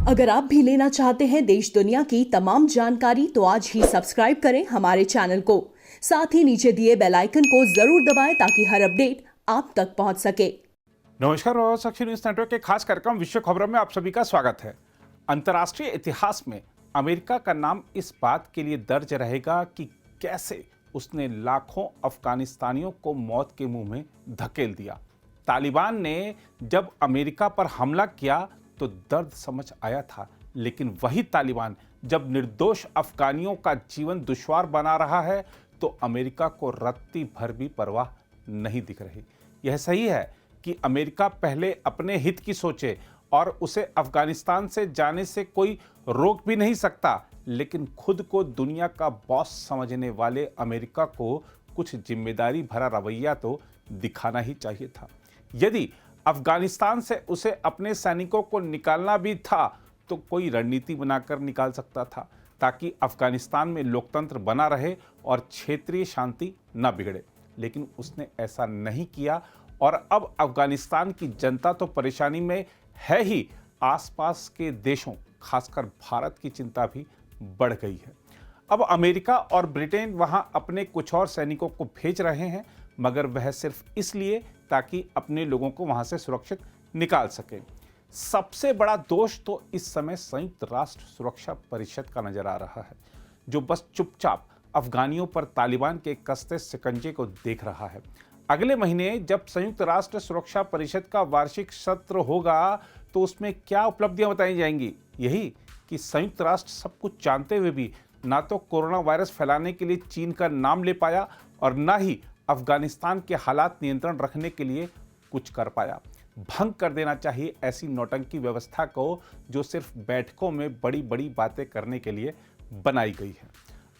अगर आप भी लेना चाहते हैं देश दुनिया की तमाम जानकारी तो आज ही सब्सक्राइब करें हमारे चैनल को। साथ ही नीचे दिए बेल आइकन को जरूर दबाएं ताकि हर अपडेट आप तक पहुंच सके। नमस्कार और साक्षी न्यूज नेटवर्क के खास कार्यक्रम विश्व खबरों में आप सभी का स्वागत है। अंतर्राष्ट्रीय इतिहास में अमेरिका का नाम इस बात के लिए दर्ज रहेगा कि कैसे उसने लाखों अफगानिस्तानियों को मौत के मुंह में धकेल दिया। तालिबान ने जब अमेरिका पर हमला किया तो दर्द समझ आया था, लेकिन वही तालिबान जब निर्दोष अफगानियों का जीवन दुश्वार बना रहा है तो अमेरिका को रत्ती भर भी परवाह नहीं दिख रही। यह सही है कि अमेरिका पहले अपने हित की सोचे और उसे अफगानिस्तान से जाने से कोई रोक भी नहीं सकता, लेकिन खुद को दुनिया का बॉस समझने वाले अमेरिका को कुछ जिम्मेदारी भरा रवैया तो दिखाना ही चाहिए था। यदि अफगानिस्तान से उसे अपने सैनिकों को निकालना भी था तो कोई रणनीति बनाकर निकाल सकता था ताकि अफगानिस्तान में लोकतंत्र बना रहे और क्षेत्रीय शांति न बिगड़े, लेकिन उसने ऐसा नहीं किया और अब अफगानिस्तान की जनता तो परेशानी में है ही, आसपास के देशों खासकर भारत की चिंता भी बढ़ गई है। अब अमेरिका और ब्रिटेन वहां अपने कुछ और सैनिकों को भेज रहे हैं, मगर वह सिर्फ इसलिए ताकि अपने लोगों को वहां से सुरक्षित निकाल सके। सबसे बड़ा दोष तो इस समय संयुक्त राष्ट्र सुरक्षा परिषद का नजर आ रहा है, जो बस चुपचाप अफगानियों पर तालिबान के कसते शिकंजे को देख रहा है। अगले महीने जब संयुक्त राष्ट्र सुरक्षा परिषद का वार्षिक सत्र होगा तो उसमें क्या उपलब्धियां बताई जाएंगी? यही कि संयुक्त राष्ट्र सब कुछ जानते हुए भी ना तो कोरोना वायरस फैलाने के लिए चीन का नाम ले पाया और ना ही अफगानिस्तान के हालात नियंत्रण रखने के लिए कुछ कर पाया। भंग कर देना चाहिए ऐसी नौटंकी व्यवस्था को जो सिर्फ बैठकों में बड़ी बड़ी बातें करने के लिए बनाई गई है।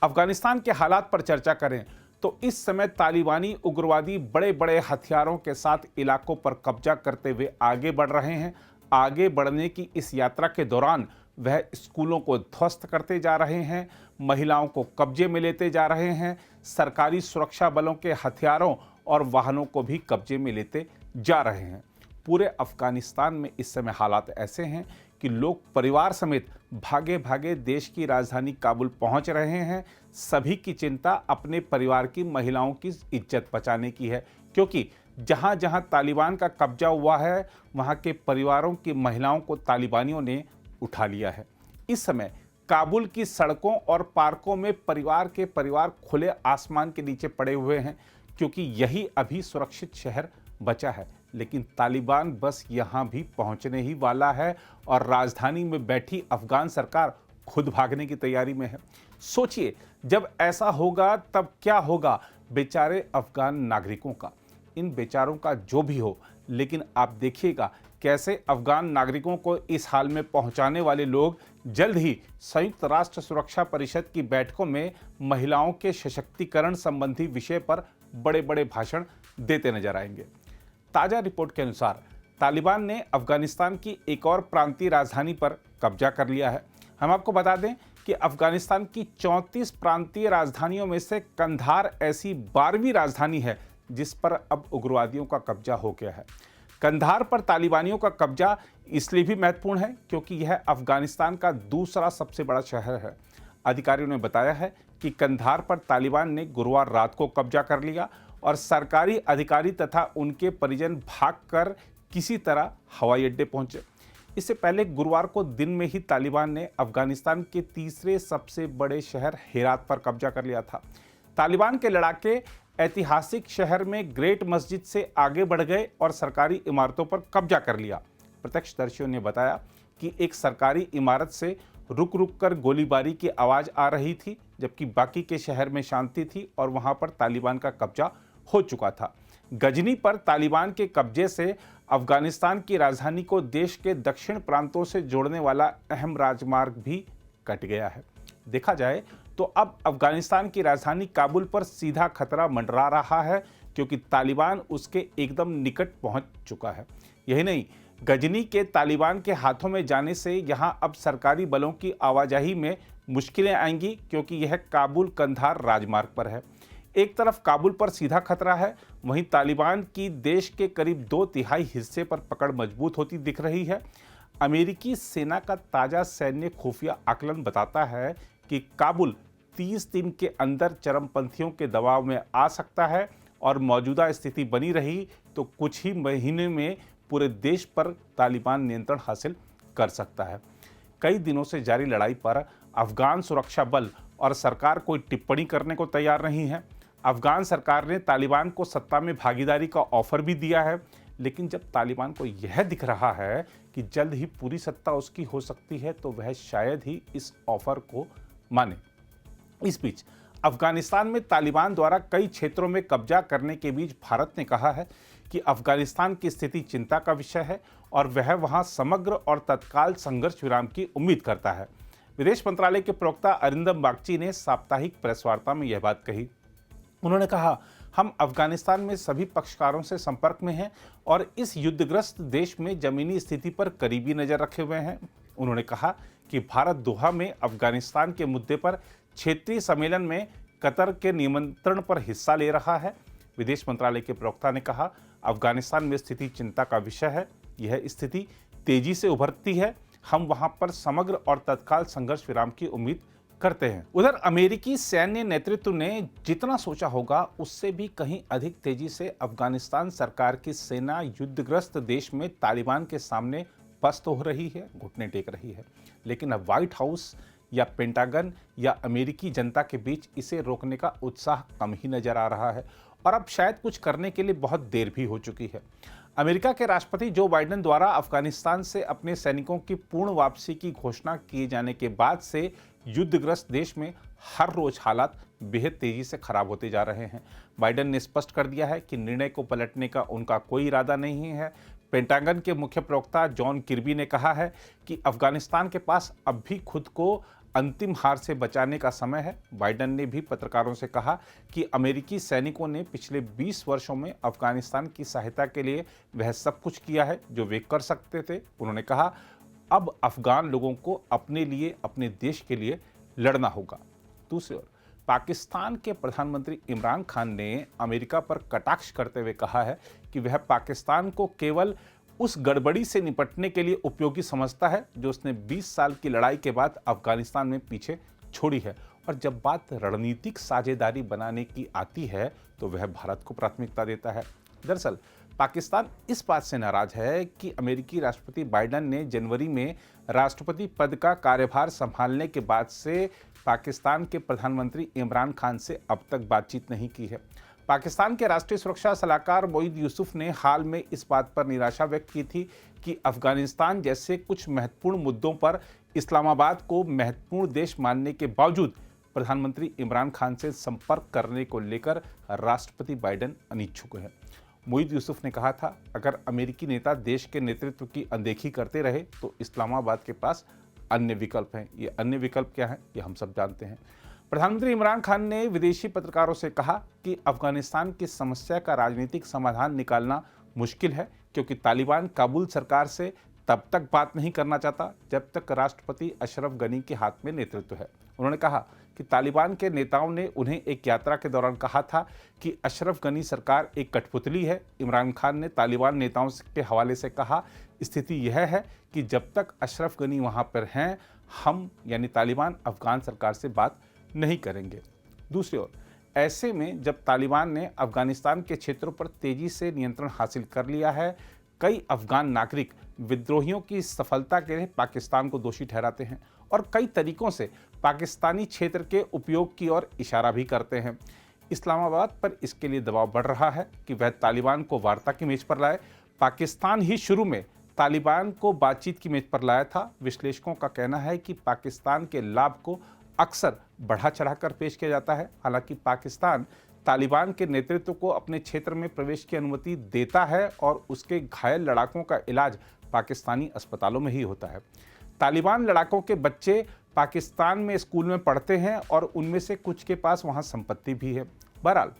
अफगानिस्तान के हालात पर चर्चा करें तो इस समय तालिबानी उग्रवादी बड़े बड़े हथियारों के साथ इलाकों पर कब्जा करते हुए आगे बढ़ रहे हैं। आगे बढ़ने की इस यात्रा के दौरान वह स्कूलों को ध्वस्त करते जा रहे हैं, महिलाओं को कब्जे में लेते जा रहे हैं, सरकारी सुरक्षा बलों के हथियारों और वाहनों को भी कब्जे में लेते जा रहे हैं। पूरे अफगानिस्तान में इस समय हालात ऐसे हैं कि लोग परिवार समेत भागे भागे देश की राजधानी काबुल पहुंच रहे हैं। सभी की चिंता अपने परिवार की महिलाओं की इज्जत बचाने की है, क्योंकि जहां जहां तालिबान का कब्जा हुआ है वहां के परिवारों की महिलाओं को तालिबानियों ने उठा लिया है। इस समय काबुल की सड़कों और पार्कों में परिवार के परिवार खुले आसमान के नीचे पड़े हुए हैं, क्योंकि यही अभी सुरक्षित शहर बचा है। लेकिन तालिबान बस यहां भी पहुंचने ही वाला है और राजधानी में बैठी अफगान सरकार खुद भागने की तैयारी में है। सोचिए, जब ऐसा होगा तब क्या होगा बेचारे अफगान नागरिकों का। इन बेचारों का जो भी हो, लेकिन आप देखिएगा कैसे अफगान नागरिकों को इस हाल में पहुंचाने वाले लोग जल्द ही संयुक्त राष्ट्र सुरक्षा परिषद की बैठकों में महिलाओं के सशक्तिकरण संबंधी विषय पर बड़े बड़े भाषण देते नजर आएंगे। ताजा रिपोर्ट के अनुसार तालिबान ने अफगानिस्तान की एक और प्रांतीय राजधानी पर कब्जा कर लिया है। हम आपको बता दें कि अफगानिस्तान की 34 प्रांतीय राजधानियों में से कंधार ऐसी 12वीं राजधानी है जिस पर अब उग्रवादियों का कब्जा हो गया है। कंधार पर तालिबानियों का कब्जा इसलिए भी महत्वपूर्ण है क्योंकि यह अफगानिस्तान का दूसरा सबसे बड़ा शहर है। अधिकारियों ने बताया है कि कंधार पर तालिबान ने गुरुवार रात को कब्जा कर लिया और सरकारी अधिकारी तथा उनके परिजन भागकर किसी तरह हवाई अड्डे पहुंचे। इससे पहले गुरुवार को दिन में ही तालिबान ने अफगानिस्तान के तीसरे सबसे बड़े शहर हेरात पर कब्जा कर लिया था। तालिबान के लड़ाके ऐतिहासिक शहर में ग्रेट मस्जिद से आगे बढ़ गए और सरकारी इमारतों पर कब्जा कर लिया। प्रत्यक्षदर्शियों ने बताया कि एक सरकारी इमारत से रुक रुक कर गोलीबारी की आवाज़ आ रही थी, जबकि बाकी के शहर में शांति थी और वहां पर तालिबान का कब्जा हो चुका था। गजनी पर तालिबान के कब्जे से अफगानिस्तान की राजधानी को देश के दक्षिण प्रांतों से जोड़ने वाला अहम राजमार्ग भी कट गया है। देखा जाए तो अब अफगानिस्तान की राजधानी काबुल पर सीधा खतरा मंडरा रहा है, क्योंकि तालिबान उसके एकदम निकट पहुंच चुका है। यही नहीं, गजनी के तालिबान के हाथों में जाने से यहां अब सरकारी बलों की आवाजाही में मुश्किलें आएंगी, क्योंकि यह काबुल कंधार राजमार्ग पर है। एक तरफ काबुल पर सीधा खतरा है, वहीं तालिबान की देश के करीब 2/3 हिस्से पर पकड़ मजबूत होती दिख रही है। अमेरिकी सेना का ताजा सैन्य खुफिया आकलन बताता है कि काबुल 30 दिन के अंदर चरमपंथियों के दबाव में आ सकता है और मौजूदा स्थिति बनी रही तो कुछ ही महीने में पूरे देश पर तालिबान नियंत्रण हासिल कर सकता है। कई दिनों से जारी लड़ाई पर अफगान सुरक्षा बल और सरकार कोई टिप्पणी करने को तैयार नहीं है। अफगान सरकार ने तालिबान को सत्ता में भागीदारी का ऑफर भी दिया है, लेकिन जब तालिबान को यह दिख रहा है कि जल्द ही पूरी सत्ता उसकी हो सकती है तो वह शायद ही इस ऑफर को माने। इस बीच अफगानिस्तान में तालिबान द्वारा कई क्षेत्रों में कब्जा करने के बीच भारत ने कहा है कि अफगानिस्तान की स्थिति चिंता का विषय है और वह वहां समग्र और तत्काल संघर्ष विराम की उम्मीद करता है। विदेश मंत्रालय के प्रवक्ता अरिंदम बागची ने साप्ताहिक प्रेस वार्ता में यह बात कही। उन्होंने कहा, हम अफगानिस्तान में सभी पक्षकारों से संपर्क में हैं और इस युद्धग्रस्त देश में जमीनी स्थिति पर करीबी नजर रखे हुए हैं। उन्होंने कहा कि भारत दोहा में अफगानिस्तान के मुद्दे पर क्षेत्रीय सम्मेलन में कतर के निमंत्रण पर हिस्सा ले रहा है। विदेश मंत्रालय के प्रवक्ता ने कहा, अफगानिस्तान में स्थिति चिंता का विषय है। यह स्थिति तेजी से उभरती है। हम वहां पर समग्र और तत्काल संघर्ष विराम की उम्मीद करते हैं। उधर अमेरिकी सैन्य नेतृत्व ने जितना सोचा होगा उससे भी कहीं अधिक तेजी से अफगानिस्तान सरकार की सेना युद्धग्रस्त देश में तालिबान के सामने पस्त हो रही है, घुटने टेक रही है। लेकिन अब व्हाइट हाउस या पेंटागन या अमेरिकी जनता के बीच इसे रोकने का उत्साह कम ही नजर आ रहा है और अब शायद कुछ करने के लिए बहुत देर भी हो चुकी है। अमेरिका के राष्ट्रपति जो बाइडेन द्वारा अफगानिस्तान से अपने सैनिकों की पूर्ण वापसी की घोषणा किए जाने के बाद से युद्धग्रस्त देश में हर रोज हालात बेहद तेजी से खराब होते जा रहे हैं। बाइडेन ने स्पष्ट कर दिया है कि निर्णय को पलटने का उनका कोई इरादा नहीं है। पेंटागन के मुख्य प्रवक्ता जॉन किर्बी ने कहा है कि अफगानिस्तान के पास अब भी खुद को अंतिम हार से बचाने का समय है। बाइडेन ने भी पत्रकारों से कहा कि अमेरिकी सैनिकों ने पिछले 20 वर्षों में अफगानिस्तान की सहायता के लिए वह सब कुछ किया है जो वे कर सकते थे। उन्होंने कहा, अब अफगान लोगों को अपने लिए, अपने देश के लिए लड़ना होगा। दूसरी ओर पाकिस्तान के प्रधानमंत्री इमरान खान ने अमेरिका पर कटाक्ष करते हुए कहा है कि वह पाकिस्तान को केवल उस गड़बड़ी से निपटने के लिए उपयोगी समझता है जो उसने 20 साल की लड़ाई के बाद अफगानिस्तान में पीछे छोड़ी है, और जब बात रणनीतिक साझेदारी बनाने की आती है तो वह भारत को प्राथमिकता देता है। दरअसल पाकिस्तान इस बात से नाराज है कि अमेरिकी राष्ट्रपति बाइडेन ने जनवरी में राष्ट्रपति पद का कार्यभार संभालने के बाद से पाकिस्तान के प्रधानमंत्री इमरान खान से अब तक बातचीत नहीं की है। पाकिस्तान के राष्ट्रीय सुरक्षा सलाहकार मोईद यूसुफ ने हाल में इस बात पर निराशा व्यक्त की थी कि अफगानिस्तान जैसे कुछ महत्वपूर्ण मुद्दों पर इस्लामाबाद को महत्वपूर्ण देश मानने के बावजूद प्रधानमंत्री इमरान खान से संपर्क करने को लेकर राष्ट्रपति बाइडेन अनिच्छुक है। मोईद यूसुफ ने कहा था, अगर अमेरिकी नेता देश के नेतृत्व की अनदेखी करते रहे तो इस्लामाबाद के पास अन्य विकल्प हैं। ये अन्य विकल्प क्या हैं, ये हम सब जानते हैं। प्रधानमंत्री इमरान खान ने विदेशी पत्रकारों से कहा कि अफगानिस्तान की समस्या का राजनीतिक समाधान निकालना मुश्किल है क्योंकि तालिबान काबुल सरकार से तब तक बात नहीं करना चाहता जब तक राष्ट्रपति अशरफ गनी के हाथ में नेतृत्व है। उन्होंने कहा कि तालिबान के नेताओं ने उन्हें एक यात्रा के दौरान कहा था कि अशरफ गनी सरकार एक कठपुतली है। इमरान खान ने तालिबान नेताओं के हवाले से कहा, स्थिति यह है कि जब तक अशरफ गनी वहां पर हैं, हम यानी तालिबान अफगान सरकार से बात नहीं करेंगे। दूसरी ओर ऐसे में जब तालिबान ने अफगानिस्तान के क्षेत्रों पर तेजी से नियंत्रण हासिल कर लिया है, कई अफगान नागरिक विद्रोहियों की सफलता के लिए पाकिस्तान को दोषी ठहराते हैं और कई तरीकों से पाकिस्तानी क्षेत्र के उपयोग की ओर इशारा भी करते हैं। इस्लामाबाद पर इसके लिए दबाव बढ़ रहा है कि वह तालिबान को वार्ता की मेज पर लाए। पाकिस्तान ही शुरू में तालिबान को बातचीत की मेज पर लाया था। विश्लेषकों का कहना है कि पाकिस्तान के लाभ को अक्सर बढ़ा चढ़ाकर पेश किया जाता है। हालांकि पाकिस्तान तालिबान के नेतृत्व को अपने क्षेत्र में प्रवेश की अनुमति देता है और उसके घायल लड़ाकों का इलाज पाकिस्तानी अस्पतालों में ही होता है। तालिबान लड़ाकों के बच्चे पाकिस्तान में स्कूल में पढ़ते हैं और उनमें से कुछ के पास वहां संपत्ति भी है। बहरहाल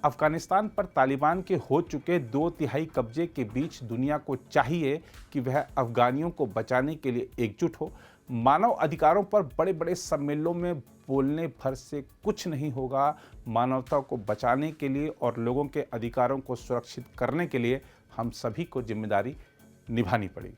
अफगानिस्तान पर तालिबान के हो चुके 2/3 कब्जे के बीच दुनिया को चाहिए कि वह अफगानियों को बचाने के लिए एकजुट हो। मानव अधिकारों पर बड़े बड़े सम्मेलनों में बोलने भर से कुछ नहीं होगा। मानवता को बचाने के लिए और लोगों के अधिकारों को सुरक्षित करने के लिए हम सभी को जिम्मेदारी निभानी पड़ेगी।